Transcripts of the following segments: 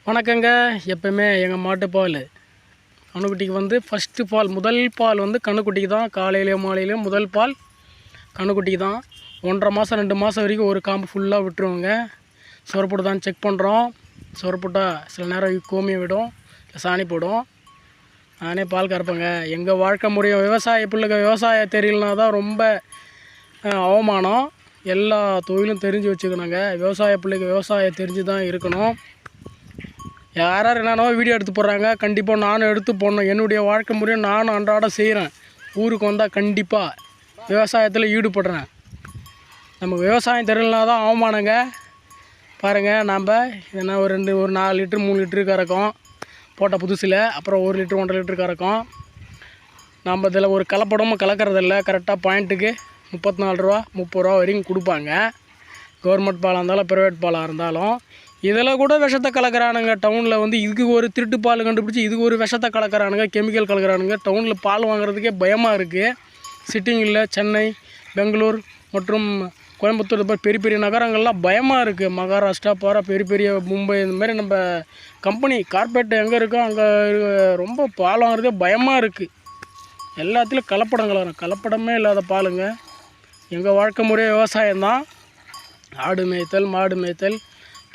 வணக்கங்க. எப்போயுமே எங்கள் மாட்டுப்பால் கன்றுக்குட்டிக்கு வந்து ஃபஸ்ட்டு பால் முதல் பால் வந்து கன்றுக்குட்டிக்கு தான். காலையிலையும் மாலையிலையும் முதல் பால் கன்றுக்குட்டிக்கு தான். 1.5 மாதம் 2 மாதம் வரைக்கும் ஒரு காம்பு ஃபுல்லாக விட்டுருவோங்க. சொரப்புட்டு தான் செக் பண்ணுறோம். சொரப்புட்டால் சில நேரம் கோமியம் விடும், சாணி போடும். நானே பால் கறப்பேங்க. எங்கள் வாழ்க்கை முறையும் விவசாய பிள்ளைங்க விவசாயம் தெரியலனா தான் ரொம்ப அவமானம். எல்லா தொழிலும் தெரிஞ்சு வச்சுக்கணுங்க. விவசாய பிள்ளைங்க விவசாயம் தெரிஞ்சு தான் இருக்கணும். யார் என்னென்னவோ வீடியோ எடுத்து போடுறாங்க. கண்டிப்பாக நானும் எடுத்து போடணும். என்னுடைய வாழ்க்கை முறையும் நானும் அன்றாடம் செய்கிறேன். ஊருக்கு வந்தால் கண்டிப்பாக விவசாயத்தில் ஈடுபடுறேன். நமக்கு விவசாயம் தெரியலனா தான் அவமானங்க. பாருங்கள், நாம் என்ன ஒரு 4 லிட்டர் 3 லிட்டரு கறக்கும் போட்ட புதுசில். அப்புறம் 1 லிட்டர் 1.5 லிட்டர் கறக்கும். நம்ம இதில் ஒரு கலப்படமும் கலக்கிறதில்ல. கரெக்டாக பாயிண்ட்டுக்கு 34 ரூபா 30 ரூபா வரைக்கும் கொடுப்பாங்க. கவர்மெண்ட் பாலாக இருந்தாலும் ப்ரைவேட் பாலாக இருந்தாலும். இதில் கூட விஷத்தை கலக்கிறானுங்க. டவுனில் வந்து இதுக்கு ஒரு திருட்டு பால் கண்டுபிடிச்சி இதுக்கு ஒரு விஷத்தை கலக்கிறானுங்க, கெமிக்கல் கலக்கிறானுங்க. டவுனில் பால் வாங்குறதுக்கே பயமாக இருக்குது. சிட்டிங்கில் சென்னை, பெங்களூர் மற்றும் கோயம்புத்தூர் பெரிய பெரிய நகரங்கள்லாம் பயமாக இருக்குது. மகாராஷ்டிரா போகிற பெரிய பெரிய மும்பை இந்த மாதிரி நம்ம கம்பெனி கார்பரேட் எங்கே இருக்கோ அங்கே ரொம்ப பால் வாங்குறதே பயமாக இருக்குது. எல்லாத்துலேயும் கலப்படம் கலப்படமே இல்லாத பாலுங்க. எங்கள் வாழ்க்கை முறை விவசாயம்தான். ஆடு மேய்த்தல், மாடு மேய்த்தல்,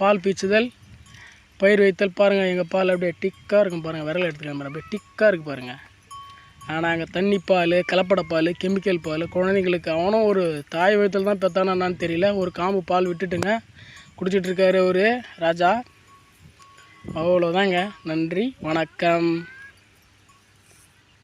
பால் பீச்சுதல், பயிர் வைத்தல். பாருங்கள், எங்கள் பால் அப்படியே டிக்காக இருக்கும். பாருங்கள், விரல் எடுத்துக்கலாம், அப்படியே டிக்காக இருக்குது பாருங்கள். ஆனால் அங்கே தண்ணி பால், கலப்பட பால், கெமிக்கல் பால் குழந்தைங்களுக்கு அவனும் ஒரு தாய் வயிற்றில் தான் பெற்றானான்னு தெரியல. ஒரு காம்பு பால் விட்டுட்டுங்க குடிச்சிட்ருக்காரு ஒரு ராஜா. அவ்வளோதாங்க. நன்றி, வணக்கம்.